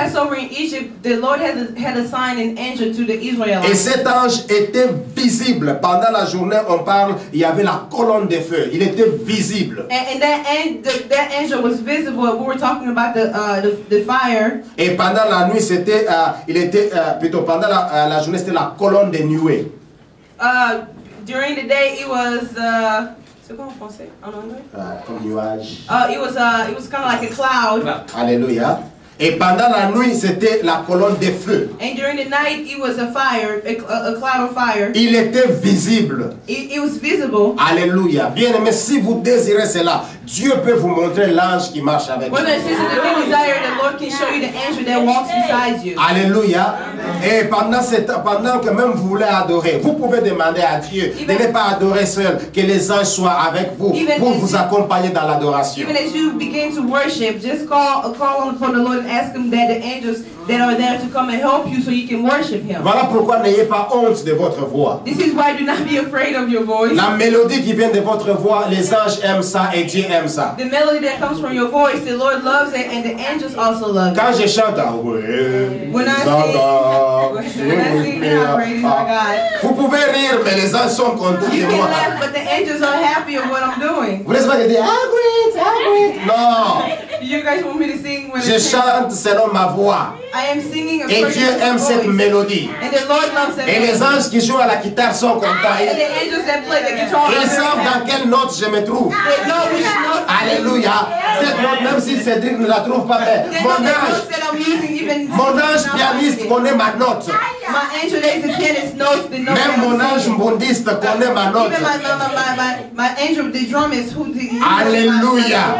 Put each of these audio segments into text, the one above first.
Passover in Egypt, the Lord had assigned an angel to the Israelites. Et cet ange était visible. Pendant la journée, on parle, il y avait la colonne de feu. Il était visible. And that angel was visible. We were talking about the fire. Et pendant la nuit, c'était, plutôt pendant la journée, c'était la colonne de nuée. During the day, it was. C'est quoi en français? En anglais? Comme nuage. It was kind of like a cloud. Alléluia. Et pendant la nuit, c'était la colonne de feu. And during the night, it was a fire, a cloud of fire. Il était visible. It was visible. Alléluia. Bien aimé, si vous désirez cela, Dieu peut vous montrer l'ange qui marche avec vous. Brothers and sisters, if you desire, the Lord can show you the angel that walks beside you. Alléluia. Et pendant que même vous voulez adorer, vous pouvez demander à Dieu de ne pas adorer seul, que les anges soient avec vous pour vous accompagner dans l'adoration. Even as you begin to worship, just call upon the Lord and ask Him that the angels that are there to come and help you so you can worship Him. Voilà pourquoi n'ayez pas honte de votre voix. This is why do not be afraid of your voice. La mélodie qui vient de votre voix, les anges aiment ça et Dieu aime ça. The melody that comes from your voice, the Lord loves it and the angels also love it. Quand je chante, When I sing, I praise my God. vous pouvez rire, mais les anges sont contents You de can moi. laugh, but the angels are happy of what I'm doing. Vous laissez pas dire, great. Non, You guys want me to sing when je I sing? chante selon ma voix. I am singing Et according Dieu to aime His cette voice. mélodie. And the Lord loves that Et les melody. anges qui jouent à la guitare sont contents. And the angels that play the guitar Ils are savent very dans happy. quelle note je me trouve. They know which note. Alléluia. Cette note, même si Cédric ne la trouve pas, mais They know mon the ange, notes that I'm using even. mon ange pianiste connaît ma note. My angel that is a pianist knows the note. Même mon ange bondiste connaît ma note. Even my angel, the drummist, who the. Alléluia.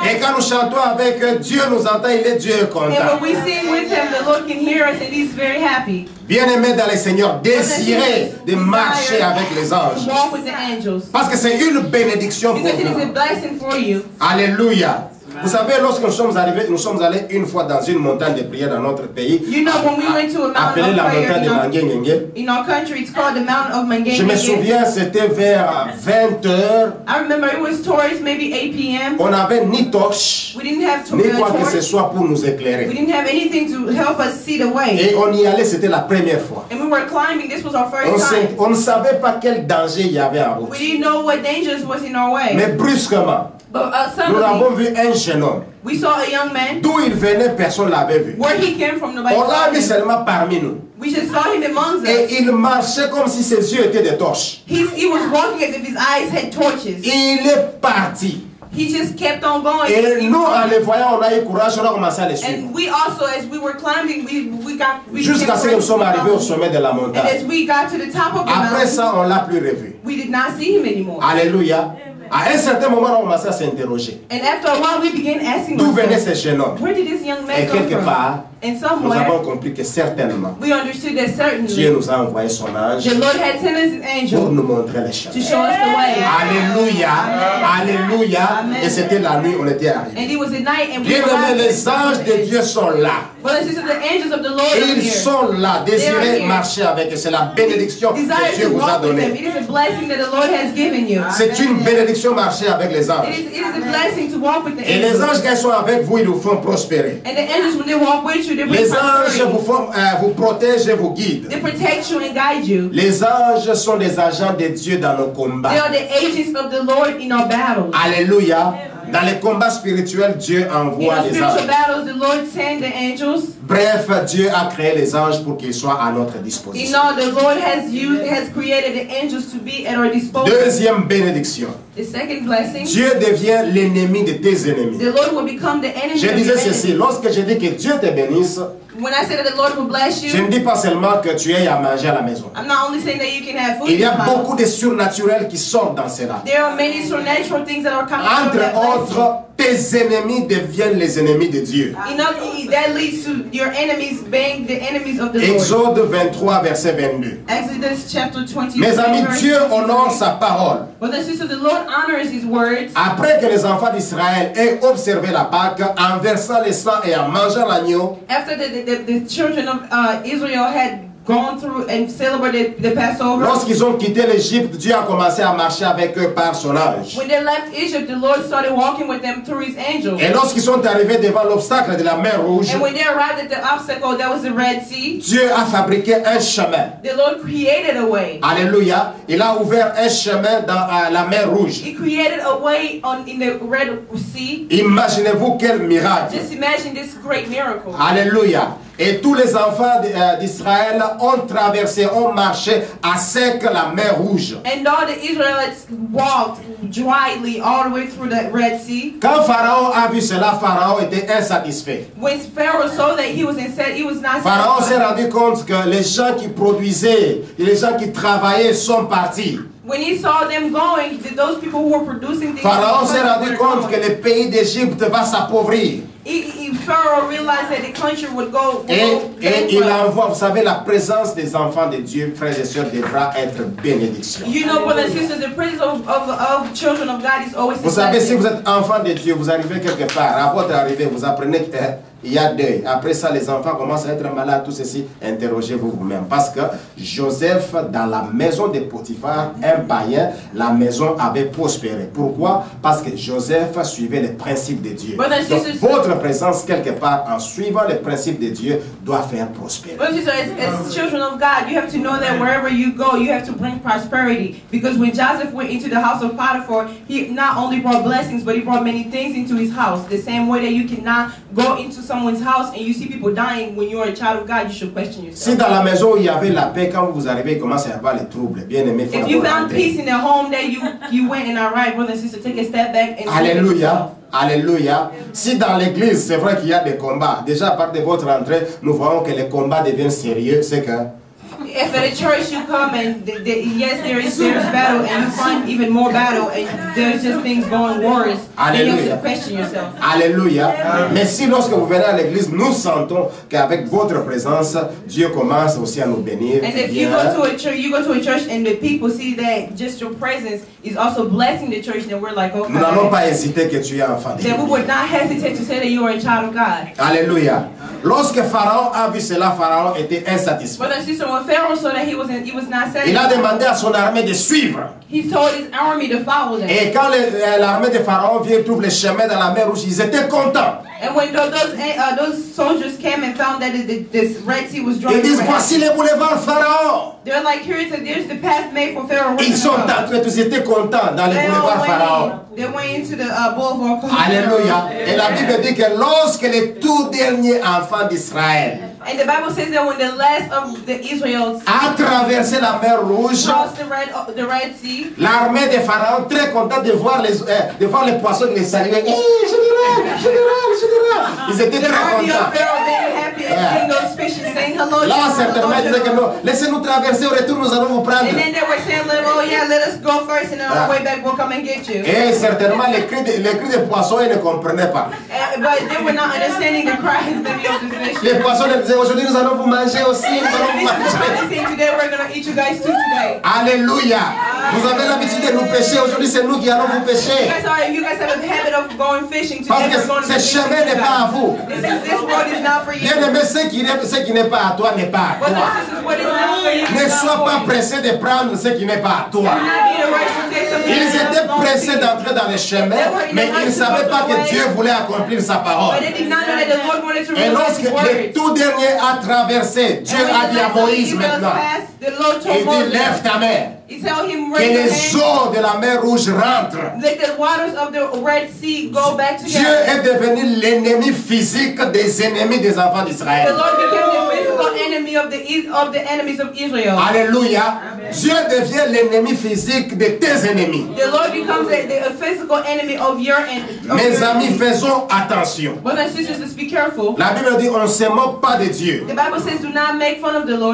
Et quand nous chantons avec Dieu, nous entend, il est Dieu And content. when we sing with Him, the Lord can hear us and He's very happy. Bien-aimés dans le Seigneur, désirez de marcher avec les anges. Walk with the angels. Parce que c'est une bénédiction pour Because it is a vous. blessing for you. Alléluia. Vous savez, lorsque nous sommes arrivés, nous sommes allés une fois dans une montagne de prière dans notre pays, You know, when we went to a mountain appelée of la prayer montagne de Manguengenge. in our country, it's called the Mountain of Mangenga. Je me souviens, c'était vers 20 h. I remember it was towards maybe 8 p.m. On n'avait ni torche, We didn't have ni quoi que ce torch. soit pour nous We éclairer. didn't have anything to help us see the way. Et on y allait, c'était la première fois. And we were climbing. This was our first time. On ne savait pas quel danger il y avait en route. We didn't know what dangers was in our way. Mais brusquement, But nous suddenly, avons vu un jeune homme. we saw a young man. D'où il venait, personne ne l'avait vu. Where he came from, nobody On l'a saw vu him. seulement parmi nous. We just saw him amongst Et us. il marchait comme si ses yeux étaient des torches. He was walking as if his eyes had torches. Il est parti. He just kept on going. Et nous, en le voyant, on a eu courage, on a commencé à le suivre. And we also, as we were climbing, we Jusqu'à ce que nous sommes arrivés au sommet de la And montagne. as we got to the top of the Après mountain, ça, on ne l'a plus revu. we did not see him anymore. Alléluia. À un certain moment, on a commencé à s'interroger. And after a while, we began asking D'où venait ourselves, ce jeune homme? where did this young man Et come quelque from? part, And nous somewhere, avons compris que certainement, we understood that certainly Dieu nous a envoyé son ange the Lord had sent us an pour angel nous montrer les to chemins. show us the way. Alléluia. Alléluia. Amen. Et c'était la nuit, on était arrivés. And it was at night, and we Bien aimés, arrived. les anges de Dieu sont là. Brothers and sisters, the angels of the Lord are Ils here. sont là, They are désirez here. marcher avec eux. C'est la bénédiction Desire que Dieu to vous a walk with them. donnée. It is a blessing that the Lord has given you. C'est une bénédiction marcher avec les anges. It is a blessing to walk with the Et les angels. anges, quand ils sont avec vous, ils vous font prospérer. And the angels, when they walk with you, they bring Les anges prosperity. vous protègent et vous guident. They protect you and guide you. Les anges sont des agents de Dieu dans nos combats. They are the agents of the Lord in our battles. Alléluia. Dans les combats spirituels, Dieu In envoie our les spiritual anges. battles, the Lord sent the angels. Bref, Dieu a créé les anges pour qu'ils soient à notre You disposition. know, the Lord has created the angels to be at our disposal. Deuxième bénédiction. The second blessing, Dieu devient l'ennemi de tes ennemis. the Lord will become the enemy Je of disais your ceci, enemies. lorsque je dis que Dieu te bénisse, When I say that the Lord will bless je ne you, dis pas seulement que tu aies à manger à la maison. I'm not only saying that you can have food Il in y a your house. beaucoup de surnaturels qui sortent dans cela. There are many supernatural things that are coming from Entre that blessing. autres, tes ennemis deviennent les ennemis de Dieu. You know, that leads to your enemies being the enemies of the Lord. Exode 23, verset 22. Exodus chapter 22. Mes amis, verse Dieu 23. honore sa parole. Brothers and sisters, the Lord honors His words. Après que les enfants d'Israël aient observé la Pâque, en versant le sang et en mangeant l'agneau, After the children of Israel had gone through and celebrated the Passover. Lorsqu'ils ont quitté l'Égypte, Dieu a commencé à marcher avec eux par son ange. When they left Egypt, the Lord started walking with them through His angel. Et lorsqu'ils sont arrivés devant l'obstacle de la mer Rouge, And when they arrived at the obstacle that was the Red Sea, Dieu a fabriqué un chemin. the Lord created a way. Alléluia. Il a ouvert un chemin dans la mer Rouge. He created a way in the Red Sea. Imaginez-vous quel miracle. Just imagine this great miracle. Alléluia. Et tous les enfants d'Israël ont traversé, ont marché à sec la mer Rouge. And all the Israelites walked dryly all the way through the Red Sea. Quand Pharaon a vu cela, Pharaon était insatisfait. When Pharaoh saw that he was not Pharaon s'est satisfied. rendu compte que les gens qui produisaient, les gens qui travaillaient sont partis. When he saw them going, those people who were producing things, Pharaon s'est rendu compte que le pays d'Égypte va s'appauvrir. Pharaoh realized that the country would go Et il envoie, vous savez, la présence des enfants de Dieu, frères et sœurs, devra être bénédiction. You know, brothers and sisters, the presence of children of God is always. Vous savez, si vous êtes enfant de Dieu, vous arrivez quelque part, à votre arrivée, vous apprenez que il y a deuil. Après ça, les enfants commencent à être malades, tout ceci. Interrogez-vous vous-même. Parce que Joseph, dans la maison de Potiphar, un païen, la maison avait prospéré. Pourquoi? Parce que Joseph suivait les principes de Dieu. Donc, votre présence quelque part, en suivant les principes de Dieu, doit faire prospérer. As children of God, you have to know that wherever you go, you have to bring prosperity. Because when Joseph went into the house of Potiphar, he not only brought blessings, but he brought many things into his house. The same way that you cannot go into someone's house and you see people dying when you are a child of God, you should question yourself. Si dans la maison où il y avait la paix, quand vous arrivez, il commence à y avoir les troubles. Bien aimé, if you found peace in the home that you went in, alright, brother and sister, take a step back and Alléluia. Alléluia. Si dans l'église, c'est vrai qu'il y a des combats, déjà à partir de votre entrée, nous voyons que les combats deviennent sérieux, c'est que if at a church you come and yes, there's battle and you find even more battle and there's just things going worse, then you have to question yourself. Alléluia. Mais si lorsque vous venez à l'église, nous sentons qu'avec votre présence, Dieu commence aussi à nous bénir. And if you go to a church and the people see that just your presence is also blessing the church, then we're like, okay. Nous n'allons pas hésiter que tu es enfant de Dieu. Then we would not hesitate to say that you are a child of God. Alléluia. Lorsque Pharaon a vu cela, Pharaon était insatisfait. Brother and sister, when Pharaoh saw that he was not satisfied, il a demandé à son armée de suivre. He told his army to follow them. Et quand l'armée de Pharaon vient trouver le chemin dans la mer Rouge, ils étaient contents. And when those soldiers came and found that this Red Sea was dry, ils disent, voici les boulevards Pharaon. They're like, there's the path made for Pharaoh. Ils sont entrés, tous étaient contents dans les boulevards Pharaon. They went into the boulevard. Alléluia. Et la Bible dit que lorsque les tout derniers enfants d'Israël and the Bible says that when the last of the Israelites a traversé la mer Rouge, crossed the Red Sea, l'armée de Pharaon, très contente de voir les poissons les saluer. Hey, général. Ils étaient très contents. Là, certainement, ils disaient que non, laissez-nous traverser, au retour, nous allons vous prendre. And then they were saying, oh yeah, let us go first, and on our way back, we'll come and get you. Et certainement, les cris des poissons, ils ne comprenaient pas. But they were not understanding the cries maybe of the fish. Les poissons ils disaient, aujourd'hui, nous allons vous manger aussi, nous allons vous manger. Today we're going to eat you guys too today. Alléluia. Vous avez l'habitude de nous pêcher, aujourd'hui, c'est nous qui allons vous pêcher. You guys have a habit of going fishing. Parce que ce chemin n'est pas à vous. This road is not for you. Bien aimé, ce qui n'est pas à toi n'est pas à toi. Ne sois pas pressé de prendre ce qui n'est pas à toi. Ils étaient pressés d'entrer dans le chemin, mais ils ne savaient pas que Dieu voulait accomplir sa parole. Et lorsque le tout dernier a traversé, Dieu a dit à Moïse maintenant, il dit, lève ta main. Que les eaux de la mer Rouge rentrent. Dieu est devenu l'ennemi physique des ennemis des enfants d'Israël. Alléluia. Dieu devient l'ennemi physique de tes ennemis. Mes amis, faisons attention. La Bible dit, on ne se moque pas de Dieu.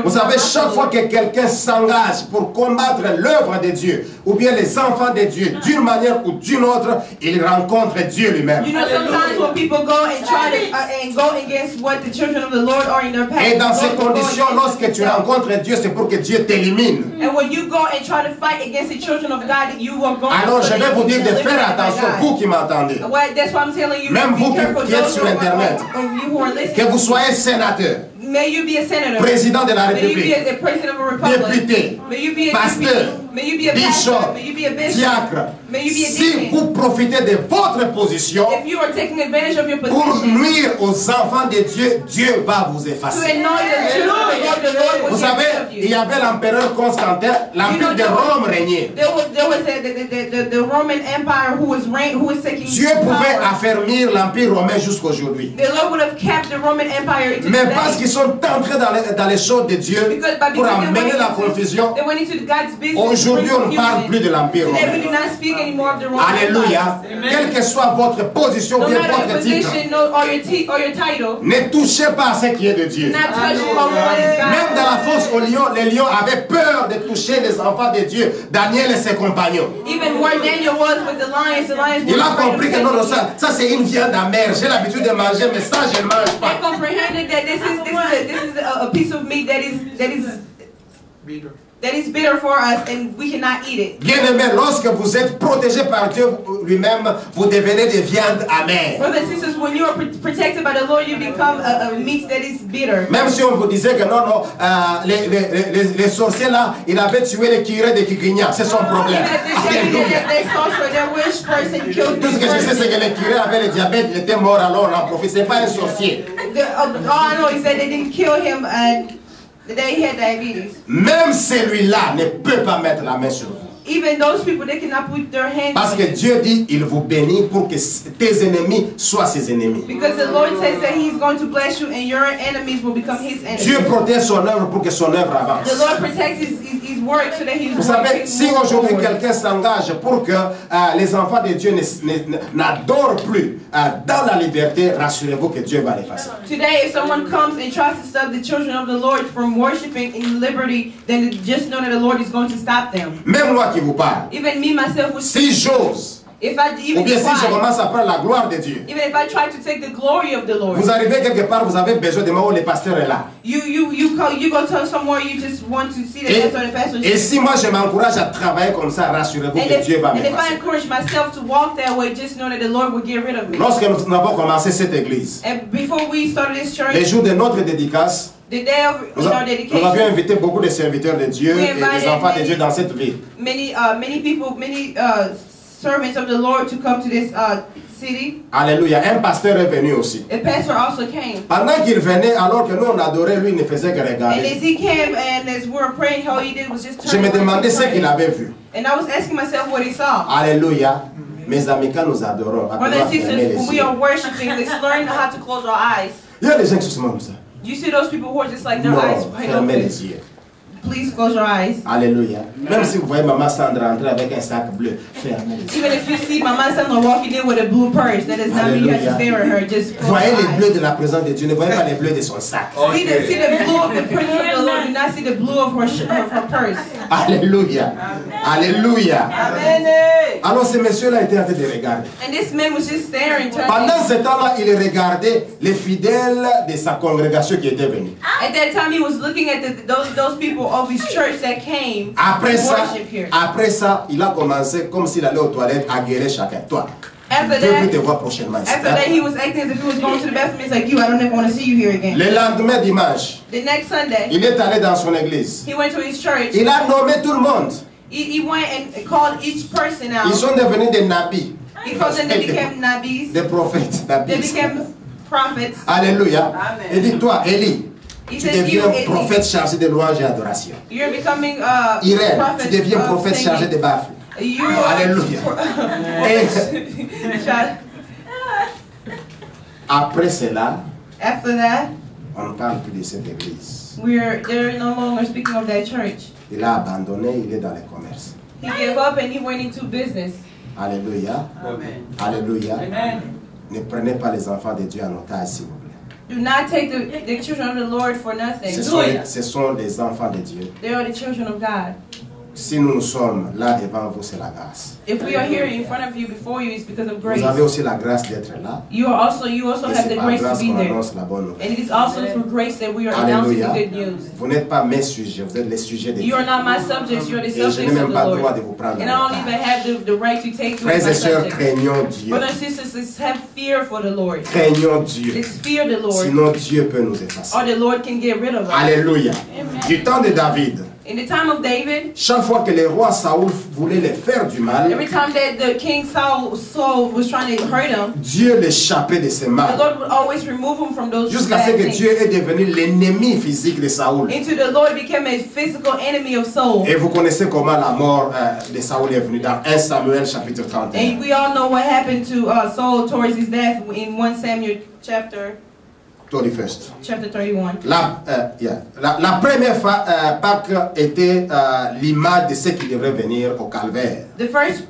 Vous savez, chaque fois que quelqu'un s'engage pour combattre l'œuvre de Dieu, ou bien les enfants de Dieu, d'une manière ou d'une autre, il rencontre Dieu lui-même. Et dans ces conditions, lorsque tu rencontres Dieu, c'est pour que Dieu t'élimine. Alors je vais vous dire de faire attention, vous qui m'entendez, même vous qui êtes sur Internet, que vous soyez sénateur, May you be a senator. Président de la May you be République. a president of a republic. Député. May you be a Pasteur. deputy. May you be a pastor. Bishop. May you be a bishop. Diacre. May you be a Si deacon. vous profitez de votre position If you are taking advantage of your pour position nuire aux enfants de Dieu, Dieu va vous to effacer. annoy the children of the Lord will Vous get savez, rid of il you. y avait l'empereur Constantin, l'empire de Rome régnait. There was the Roman Empire who was taking Dieu pouvait power. affermir l'empire romain jusqu'aujourd'hui. The Lord would have kept the Roman Empire into Mais today. parce qu'ils sont entrés dans les choses de Dieu pour amener la confusion, they went into God's business. aujourd'hui on ne parle plus de l'empire Today we do romain. not speak anymore of the Roman Alléluia. Empire. Quelle que soit votre position, No bien matter your votre titre, position or your title, ne touchez pas à ce qui est de Dieu. do not touch what is Même God. dans la fosse aux lions, les lions avaient peur de toucher les enfants de Dieu, Daniel et ses compagnons. Even where Daniel was with the lions Il were a afraid of compris que taking non, him. ça c'est une viande amère. J'ai l'habitude de manger, mais ça je ne mange They pas. comprehended that this is a piece of meat that is bitter for us, and we cannot eat it. Bien-aimé, lorsque vous êtes protégé par Dieu lui-même, vous devenez des viandes amères. Brothers and sisters, when you are protected by the Lord, you become a meat that is bitter. Même si on vous disait que non, les sorciers là, il avait tué les curés de Kikigna, c'est son problème. Even if they tell you that they sorcerer, their witch person killed Tout ce this que je sais, c'est person. que les curés avaient le diabète, il était mort, alors on en profite. C'est pas un sorcier. All I know is that they didn't kill him and that he had diabetes. Même celui-là ne peut pas mettre la main sur vous. Even those people, they cannot put their hands Parce on que you. Dieu dit, il vous bénit pour que tes ennemis soient ses ennemis. Because the Lord says that He's going to bless you and your enemies will become His Dieu enemies. protège son œuvre pour que son œuvre avance. The Lord protects His work so that His Vous work savez, can si move aujourd'hui forward. quelqu'un s'engage pour que les enfants de Dieu n'adorent plus dans la liberté, rassurez-vous que Dieu va les faire. Today, if someone comes and tries to stop the children of the Lord from worshiping in liberty, then just know that the Lord is going to stop them. Même moi qui vous parle, Even me myself would si j'ose, if I ou even bien si je try, commence à prendre la gloire de Dieu, even if I try to take the glory of the Lord, vous arrivez quelque part, vous avez besoin de moi où le pasteur est là. you go to somewhere you just want to see the pastor or the pastor. Et si moi je m'encourage à travailler comme ça, rassurez-vous que Dieu va And if I m'effacer. encourage myself to walk that way, just know that the Lord will get rid of me. Lorsque nous avons commencé cette église, And before we started this church, les jours de notre dédicace, the day of nous our avions dedication, invité beaucoup de serviteurs de Dieu We et des invited enfants de many- Dieu dans cette ville. many people, many servants of the Lord to come to this city. Alléluia. Un pasteur est venu aussi. The pastor also came. Pendant qu'il venait, alors que nous on adorait, lui il ne faisait que And as regarder. he came and as we were praying, all he did was just Je turn me around and demandais ce pray. qu'il avait vu. And I was asking myself what he saw. Alléluia. Mes amis, quand nous adorons, à Brothers pouvoir and fermer sisters, les when we yeux. are worshiping, let's learn how to close our eyes. Il y a des gens qui sont comme ça. You see those people who are just like their Non, eyes wide fermez open. les yeux. Please close your eyes. Alléluia. Même si vous voyez maman Sandra entrer avec un sac bleu, fermez les yeux. Even if you see Mama Sandra walking in with a blue purse, that does not mean you have to stare at her. Just close Voyez your les eyes. bleus de la présence de Dieu, ne voyez pas les bleus de son sac. See the blue of the presence of the Lord. Do not see the blue of her purse. Alléluia. Alléluia. Amen. Alors ce monsieur-là était en train de regarder. And this man was just staring. Pendant ce temps-là, il regardait les fidèles de sa congrégation qui étaient venus. At that time, he was looking at those people of his church that came Après to ça, worship here. il a commencé comme s'il allait aux toilettes à guérir chacun. Toi, After je veux plus that, te voir prochainement ici. after that, he was acting as if he was going to the bathroom. He's like, "You, I don't ever want to see you here again." Le lendemain dimanche, The next Sunday, il est allé dans son église. he went to his church. Il a nommé tout le monde. He went and called each person out. Ils sont devenus des nabis. He called them, they became nabis. Des prophètes, They nabis. became prophets. Alléluia. Il dit, toi, Élie, He tu said, "You, deviens Eli, prophète chargé de louange et adoration. you're becoming Irène, prophet tu deviens of prophète chargé singing. de baffles. You Alléluia. Après cela, After that, on ne parle plus de cette église. they're no longer speaking of that church. Il a abandonné, il est dans le commerce. He gave up and he went into business. Alléluia. Alléluia. Ne prenez pas les enfants de Dieu en otage, s'il vous plaît. Do not take the children of the Lord for nothing. Ce sont les enfants de Dieu. They are the children of God. Si nous sommes là devant vous, c'est la grâce. If we are here in front of you, before you, it's because of grace. Vous avez aussi la grâce d'être là. You also Et have c'est the par grace to grâce be qu'on there. annonce la bonne nouvelle. And it is also through grace that we are announcing Alléluia. the good news. Vous n'êtes pas mes sujets, vous êtes les sujets de You Dieu. are not my subjects, you are the Et je n'ai subjects même of the pas le droit Lord. de vous prendre And I en don't even retard. have the right to take you as Frères my et sœurs, subject. craignons Dieu. Brothers and sisters, have fear for the Lord. Craignons Dieu. Let's fear the Lord, Sinon Dieu peut nous effacer. or the Lord can get rid of us. Alléluia. Du temps de David, In the time of David, chaque fois que le roi Saoul voulait les faire du mal, every time that the king Saul was trying to hurt him, Dieu l'échappait de ses the mal. Lord would always remove him from those Jusqu'à bad ce que things. Dieu est devenu l'ennemi physique de Saoul. Into the Lord became a physical enemy of Saul. Et vous connaissez comment la mort de Saoul est venue dans 1 Samuel chapitre 31. And we all know what happened to Saul towards his death in 1 Samuel chapter 31. La première Pâque était l'image de ce qui devrait venir au calvaire. The first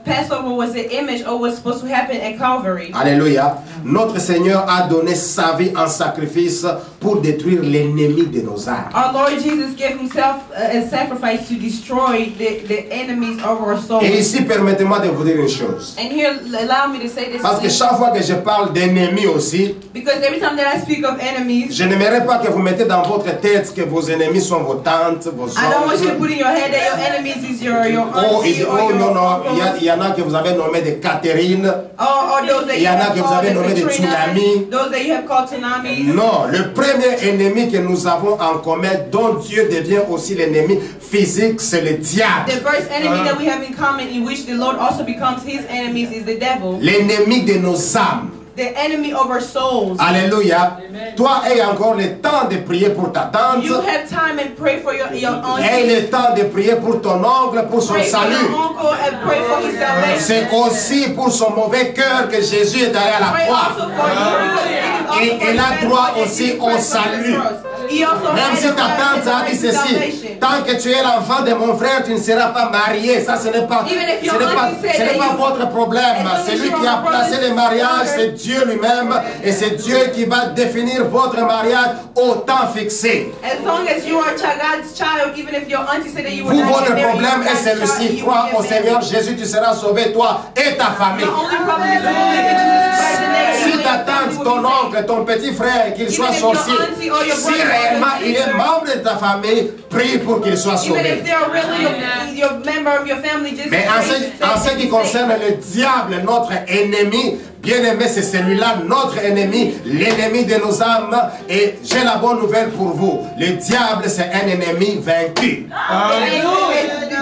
Passover was the image of what's supposed to happen at Calvary. Alléluia. Notre Seigneur a donné sa vie en sacrifice pour détruire l'ennemi de nos âmes. Our Lord Jesus gave himself as sacrifice to destroy the enemies of our soul. Et ici, permettez-moi de vous dire une chose. And here, allow me to say this. Parce que chaque fois que je parle d'ennemis aussi, Because every time that I speak of enemies, je n'aimerais pas que vous mettez dans votre tête que vos ennemis sont vos tantes, vos I don't want you to oncles. put in your head that your enemies is your Oh, auntie or your non, uncles. il y en a que vous avez nommé de Catherine. Or those that Il y you en a have que vous called avez as nommé des Katrinas, tsunamis. those that you have called tsunamis. Non, le premier ennemi que nous avons en commun, dont Dieu devient aussi l'ennemi physique, c'est le diable. The first enemy that we have in common, in which the Lord also becomes his enemies, is the devil. L'ennemi de nos âmes. The enemy of our souls. Alléluia. Toi, aie encore le temps de prier pour ta tante. You have time and pray for your auntie. Aie le temps de prier pour ton oncle, pour son Pray for salut. your uncle and pray for his salvation. C'est aussi pour son mauvais cœur que Jésus est allé à la Pray croix. also for you. Et il a droit aussi au salut. Même si ta tante a dit ceci, tant que tu es l'enfant de mon frère, tu ne seras pas marié. Ça, ce n'est pas votre problème. C'est lui qui a placé le mariage, c'est Dieu lui-même. Et c'est Dieu qui va définir votre mariage au temps fixé. As long as you are God's child, even if your auntie said that you were Vous, not votre married, problème est celui-ci. Crois au Seigneur Jésus, tu seras sauvé, toi et ta famille. The only problem is believe in Jesus Christ and that Si ta tante, ton oncle, ton petit frère, qu'il soit sorcier, si réellement il est membre de ta famille, prie pour qu'il soit even sauvé. if they're really your member of your family, just Mais en ce qui concerne le diable, notre ennemi, bien aimé, c'est celui-là, notre ennemi, l'ennemi de nos âmes. Et j'ai la bonne nouvelle pour vous. Le diable, c'est un ennemi vaincu.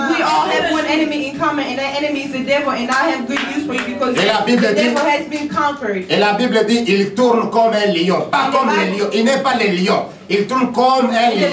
We all have one enemy in common, and that enemy is the devil. And I have good news for you because Et la Bible the dit- devil has been conquered. Et la Bible dit, il tourne comme un lion. Pas comme les lions. Il n'est pas le lion. Il tourne comme un lion.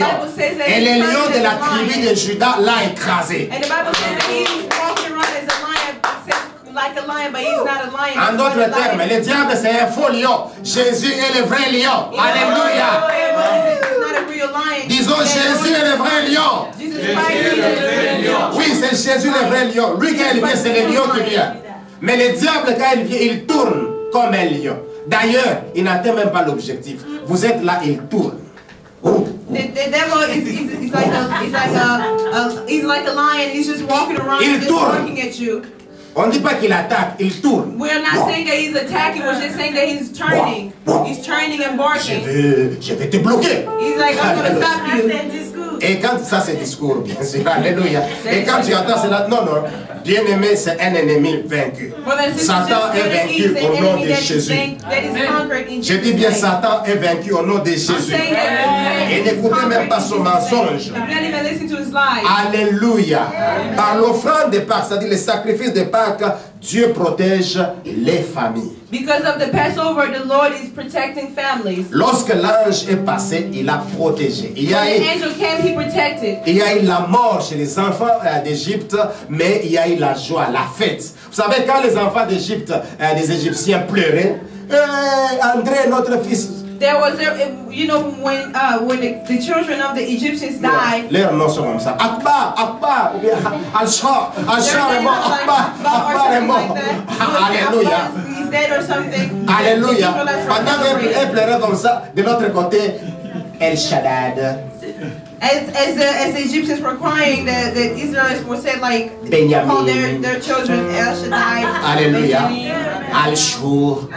Et le lion de la tribu de Judas l'a écrasé. And the Bible says that he's walking around as a lion, like a lion, but he's not a lion. En He's d'autres not a lion. termes, le diable c'est un faux lion. Jésus est le vrai lion. Alléluia. He's not a real lion. Disons, Jésus est le vrai lion. Jesus Christ is the lion. Oui, c'est Jésus le vrai lion. Lui, quand il vient, c'est le lion qui vient. Mais le diable, quand il vient, il tourne comme un lion. D'ailleurs, il n'atteint même pas l'objectif. Vous êtes là, il tourne. Oh. The devil he's like a lion. He's just walking around Il and just tourne. barking at you. On ne dit pas qu'il attaque, il tourne. We're not saying that he's attacking. We're just saying that he's turning. He's turning and barking. Je vais te bloquer. He's like, I'm going to stop you. Et quand ça c'est discours, bien sûr, alléluia. Et quand tu entends cela, non, non, bien aimé, c'est un ennemi vaincu. Satan est vaincu au nom de Jésus. Je dis bien, Satan est vaincu au nom de Jésus. Et n'écoutez même pas son mensonge. Alléluia. Par l'offrande de Pâques, c'est-à-dire le sacrifice de Pâques, Dieu protège les familles. Because of the Passover, the Lord is protecting families. Lorsque l'ange est passé, il a protégé. When the angel came, he protected. Il y a eu la mort chez les enfants d'Égypte, mais il y a eu la joie, la fête. Vous savez, quand les enfants d'Égypte, des Égyptiens pleuraient, André, notre fils. There was, you know, when the children of the Egyptians died. Leurs noms sont comme ça. Akbar, Akbar, ou bien Al-Shah est mort, Akbar est mort. Alléluia. He's dead or something. Alléluia. Pendant qu'elle pleurait comme ça, de l'autre côté, El Shaddad. As the Egyptians were crying, the Israelites were said like call their children El Shaddai. Alléluia. Al-Shur.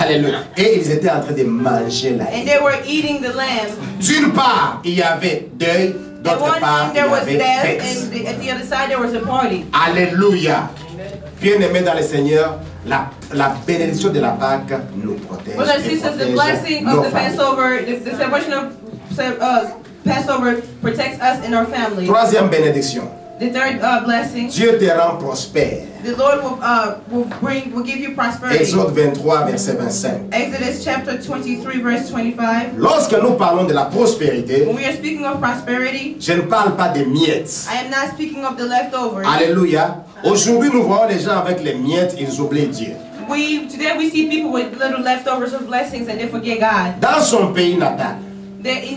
Alléluia. Et ils étaient en train de manger la And they were eating the lamb. D'une part, il y avait deuil, d'autre part, il y avait fête. And at the other side there was a party. Alléluia. Bien-aimés dans le Seigneur, la bénédiction de la Pâque nous protège. Brothers and sisters, the blessing of the Passover, the celebration of Passover protects us and our family. Troisième bénédiction. The third blessing. Dieu te rend prospère. The Lord will give you prosperity. Exode 23, verset 25. Exodus chapter 23, verse 25. Lorsque nous parlons de la prospérité, When we are speaking of prosperity, je ne parle pas des miettes. I am not speaking of the leftovers. Alléluia. Aujourd'hui, nous voyons les gens avec les miettes, ils oublient Dieu. Today we see people with little leftovers of blessings and they forget God. Dans son pays natal, In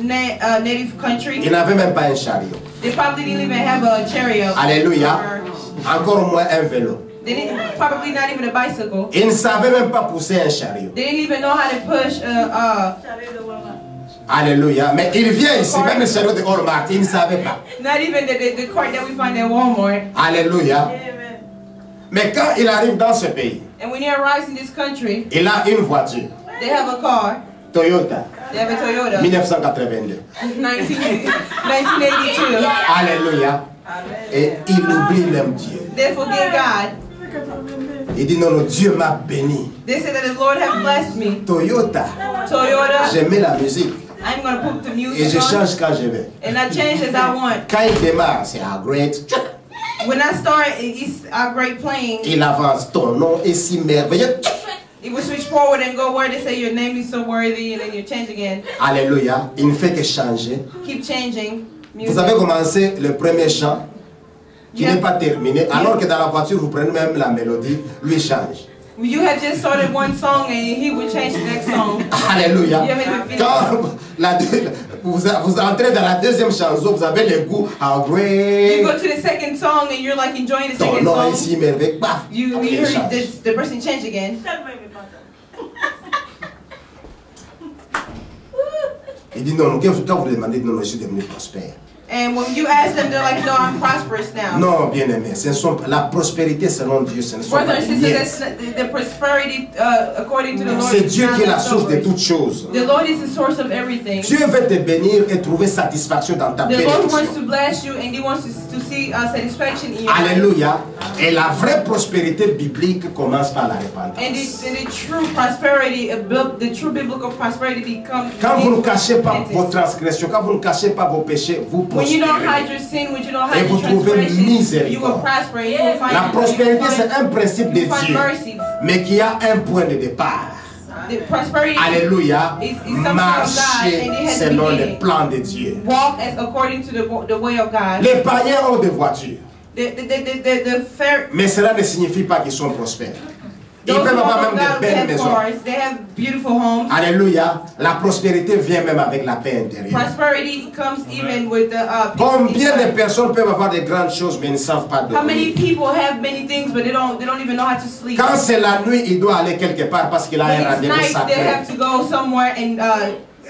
their native country, il n'avait même pas un chariot. they probably didn't even have a chariot. Alléluia. Or Encore moins un vélo. they didn't, probably not even a bicycle. Il ne savait même pas pousser un chariot. They didn't even know how to push Alléluia. Mais il vient ici, même le chariot de Walmart, il ne savait pas. not even the cart that we find at Walmart. Alléluia. Mais quand il arrive dans ce pays, And when he arrives in this country, il a une voiture, they have a car. Toyota, They have a Toyota. 1982. 1982. Alléluia. Et il oublie même Dieu. They forget God. Il dit non, non, Dieu m'a béni. They say that the Lord has blessed me. Toyota, Toyota. j'aimais la musique. I'm going to put the Et music je on. change quand je veux. And I change as I want. Quand il démarre, c'est un great. When I start, it's a great playing. Il avance, ton nom est si merveilleux. It will switch forward and go where they say your name is so worthy, and then you change again. Alléluia. Il ne fait que changer. Keep changing. Music. Vous avez commencé le premier chant qui n'est pas terminé, alors que dans la voiture, vous prenez même la mélodie, lui change. You have just started one song and he will change the next song. Alléluia. You haven't even finished. Quand vous entrez dans la deuxième chanson, vous avez le goût à You great. go to the second song and you're like enjoying the Ton second nom est song. si merveilleux. Paf, You il hear change. the person change again. Il dit non, non, quand vous demandez, non, non, je suis devenu prospère. And when you ask them, they're like, no, I'm prosperous now. Non, bien aimé, la prospérité selon Dieu, ce ne sont pas Brothers des and miettes. sisters, the prosperity according to the Lord. C'est is Dieu not qui est la source de leftovers. toutes choses. The Lord is the source of everything. Dieu veut te bénir et trouver satisfaction dans ta The Lord wants bénédiction. to bless you and He wants to see satisfaction in your life. Alléluia. Et la vraie prospérité biblique commence par la repentance. And the true prosperity, the true biblical prosperity becomes. Quand vous ne cachez pas vos transgressions, quand vous ne cachez pas vos péchés, vous When you don't hide prospérez. your sin, when you don't Et hide vous your trouvez transgressions, miséricorde. you will prosper. You will find. La prospérité, c'est un principe de you find Dieu, mercy. mais qui a un point de départ. The prosperity Alléluia. is something from God, Marcher and it has selon a le beginning. plan de Dieu. Walk as according to the way of God. Les païens ont des voitures, The fair. mais cela ne signifie pas qu'ils sont prospères. Ils Those peuvent who avoir love même God, des they belles have maisons. cars. They have beautiful homes. Alléluia. La prospérité vient même avec la paix intérieure. Prosperity comes even with the peace Combien de inside. personnes peuvent avoir de grandes choses mais ils ne savent pas How many dormir? people have many things but they don't even know how to sleep? Quand c'est la nuit, il doit aller quelque part parce qu'il a When un it's rendez-vous night, they sacré. have to go somewhere and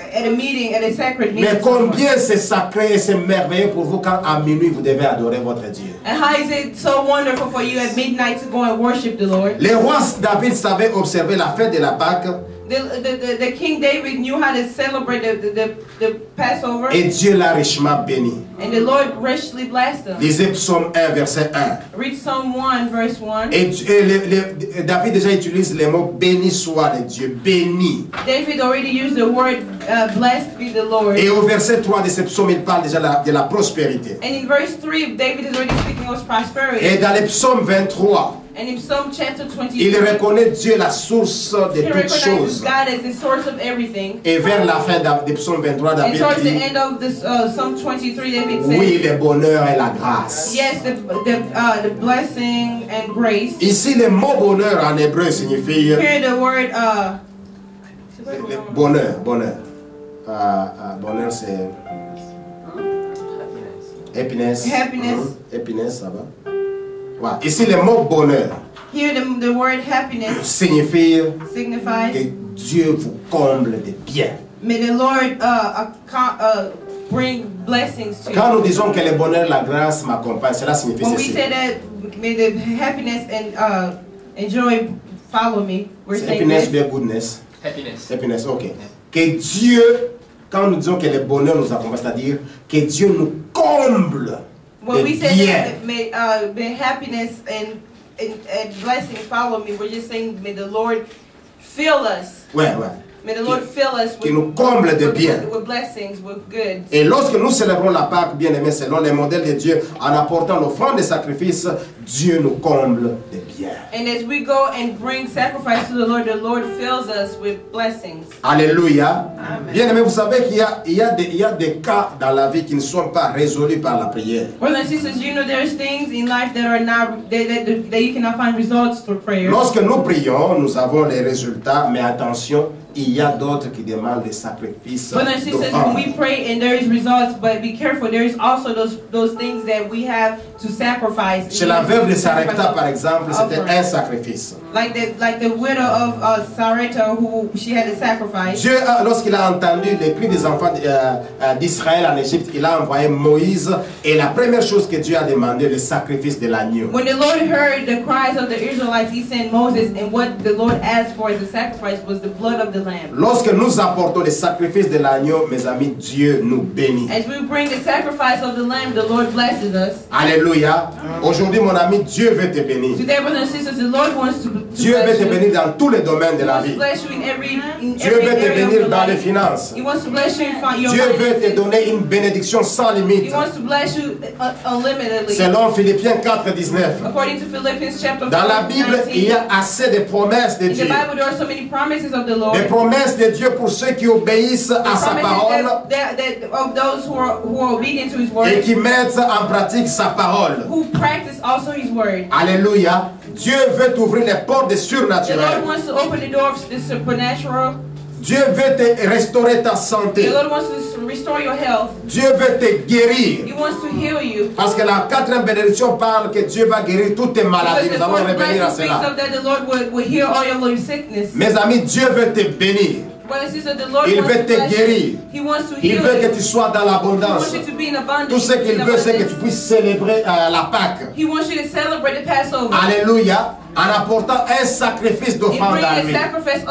at a meeting, at a sacred meeting. Mais combien c'est sacré et c'est merveilleux pour vous quand à minuit vous devez adorer votre Dieu. And how is it so wonderful for you at midnight to go and worship the Lord? Le roi David savait observer la fête de la Pâque The King David knew how to celebrate the Passover, et Dieu l'a richement béni. and the Lord richly blessed him. Lisez Psaume 1, verset 1. Read Psalm 1, verse 1. Et David déjà utilise les mots béni soit le Dieu, béni. David already used the word blessed be the Lord. Et au verset 3 de ce psaume, il parle déjà de la prospérité. And in verse 3, David is already speaking of prosperity. Et dans le psaume 23, And in Psalm chapter 23, il reconnaît Dieu la source de he toutes recognizes choses. God as the source of everything. Et vers la fin du psaume 23, And David towards the dit, end of this Psalm 23, David says, oui, le bonheur et la grâce. yes, the blessing and grace. Ici, le mot bonheur en hébreu signifie Here the word le bonheur. Bonheur, c'est happiness. Happiness. Happiness, ça va. Voilà. Ici, le mot bonheur here the word happiness signifie que signifies Dieu vous comble de bien. may the Lord bring blessings to Quand you. nous disons que le bonheur, la grâce m'accompagne, cela signifie When we ceci. say that, may the happiness and joy follow me, we're saying Happiness, this. bien goodness. Happiness. Happiness, ok. Que Dieu, quand nous disons que le bonheur nous accompagne, c'est-à-dire que Dieu nous comble When de we say bien. that, may happiness and blessings follow me, we're just saying, may the Lord fill us. Ouais, ouais. May the Lord fill us Qui nous comble de bien. with blessings, with goods. Et lorsque nous célébrons la Pâque, bien aimé, selon les modèles de Dieu, en apportant l'offrande de sacrifice, Dieu nous comble de bien. And as we go and bring sacrifice to the Lord fills us with blessings. Alléluia. Amen. Bien aimé, vous savez qu'il y a des cas dans la vie qui ne sont pas résolus par la prière. Brothers and sisters, you know there's things in life that are not that you cannot find results through prayer. Lorsque nous prions, nous avons les résultats, mais attention, il y a d'autres qui demandent des sacrifices. Brothers and sisters, when we pray and there is results, but be careful, there is also those things that we have to sacrifice. Chez la veuve de Sarepta, par exemple, c'était Offering. un sacrifice. Like the widow of Sarepta, who she had to sacrifice. Dieu, lorsqu'il a entendu les cris des enfants d'Israël en Égypte, il a envoyé Moïse et la première chose que Dieu a demandé, le sacrifice de l'agneau. When the Lord heard the cries of the Israelites, He sent Moses, and what the Lord asked for as a sacrifice was the blood of the lamb. Lorsque nous apportons le sacrifice de l'agneau, mes amis, Dieu nous bénit. As we bring the sacrifice of the lamb, the Lord blesses us. Alléluia. Aujourd'hui, mon ami, Dieu veut te bénir. Today, brothers and sisters, the Lord wants to Dieu veut bless te you. bénir dans tous les domaines de He la wants to vie. bless you in every Dieu veut te area of bénir your dans les life. finances. He wants to bless you in your Dieu veut te finances. donner une bénédiction sans He limite. wants to bless you unlimitedly. Selon Philippiens 4:19. According to Philippians chapter 4, Dans la Bible, il y a assez de promesses de in the Dieu. Bible, there are so many promises of the Lord. Des promesses de Dieu pour ceux qui obéissent à sa parole Of those who are obedient to His word, et qui mettent en pratique sa parole. who practice also His word. Alléluia. Dieu veut t'ouvrir les portes des The Lord surnaturels. wants to open the door of the supernatural. Dieu veut te restaurer ta The santé. Lord wants to restore your health. Dieu veut te guérir. He wants to heal you. Parce que la quatrième bénédiction parle que Dieu va guérir toutes tes maladies. Because Nous the allons fourth revenir à blessing speaks cela. of that the Lord will heal all your sickness. Mes amis, Dieu veut te bénir. Brothers and sisters, the Lord Il wants veut to te bless guérir. you. He wants to Il heal veut que you. tu sois dans He l'abondance. wants you to be in abundance. Tout ce qu'il in veut, c'est que tu abundance. puisses célébrer la Pâque. He wants you to celebrate the Passover. Alléluia. En apportant un sacrifice And d'offrande bring à a lui. sacrifice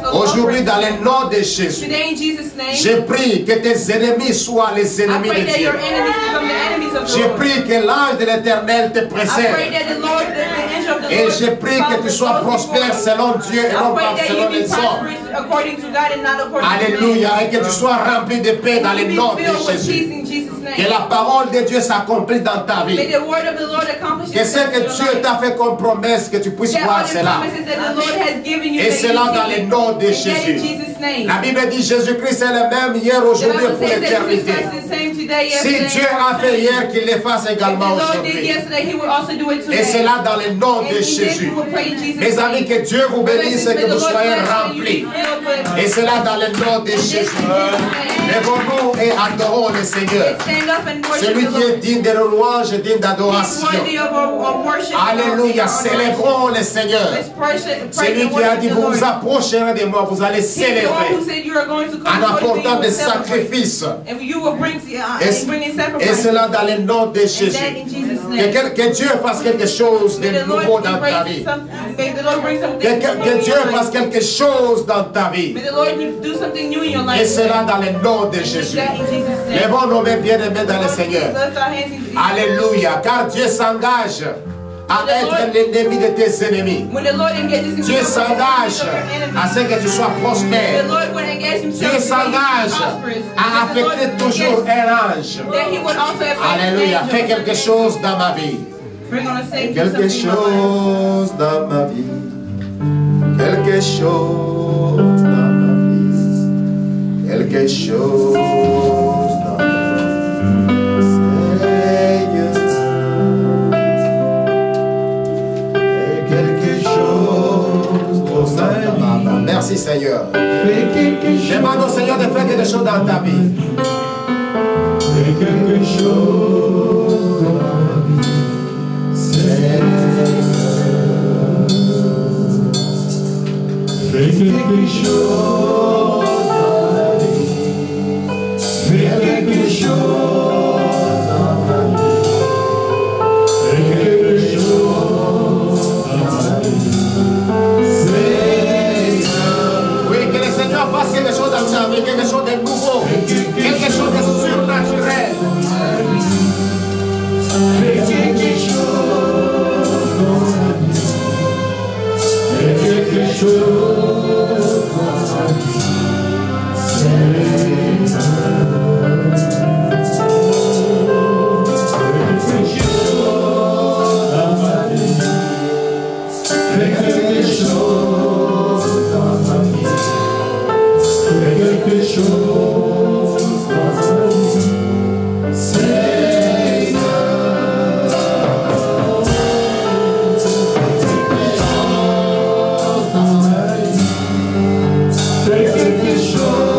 of Aujourd'hui, offering. dans le nom de Jésus, Today in Jesus' name, je prie que tes ennemis soient les I ennemis pray de that Dieu. your enemies become the enemies of the Je Lord. prie que l'ange de l'Éternel te I pray précède. that the Lord, the angel of the Et Lord, je prie que tu sois prospère selon Dieu et I non pray pas that selon you be les hommes. prosperous according to God and not according Alléluia. to Et que tu sois rempli de paix dans man. le You nom be de filled with peace Jésus. in Jesus' Que name. la parole de Dieu s'accomplisse dans ta May vie. the word of the Lord accomplish Que ce que Dieu t'a fait comme promesse, que tu puisses that all voir the cela. promises that the Lord has given you, Et that you cela dans receive le it. nom de And that in Jésus. Jesus' name. La Bible dit Jésus-Christ est le même hier, The aujourd'hui et Bible pour says that l'éternité. Jesus is the same today, Si yesterday, Dieu a and fait hier, qu'il le fasse if the également Lord did aujourd'hui. yesterday, He will also do it today. Et cela dans le nom And de He did, Jésus. we will pray in Jesus' Mes amis, name. que Dieu vous bénisse et que vous soyez remplis. Et cela dans le nom de Jésus. Lèvons-nous et adorons le Seigneur. Celui qui est digne de louange et digne d'adoration. Alléluia. Célébrons le Seigneur. Celui qui a dit, vous vous approcherez de moi, vous allez célébrer en apportant des sacrifices. Et cela dans le nom de Jésus. Que Dieu fasse quelque chose de nouveau dans ta vie. Que Dieu fasse quelque chose dans ta vie. Et cela dans le nom de Jésus. Lèvons nos mains bien-aimés dans le Seigneur. Alléluia. Car Dieu s'engage à être l'ennemi de tes ennemis. Dieu s'engage à ce que tu sois prospère. Dieu s'engage à affecter toujours un ange. Alléluia. Fais quelque chose dans ma vie. Fais quelque chose dans ma vie. Quelque chose dans ma vie. Quelque chose dans ma vie. Seigneur. Fais quelque chose dans ma vie. Merci Seigneur. Demande au Seigneur de faire quelque chose dans ta vie. Fais quelque chose dans ma vie. Seigneur. Fais quelque chose dans ma vie. Fais chose de nouveau, quelque chose de surnaturel. Fais quelque chose dans ma vie. Fais quelque chose dans ma vie. Fais quelque chose dans ma vie. Fais quelque chose dans ma vie. Seigneur, fais quelque chose dans ma vie. Fais quelque chose.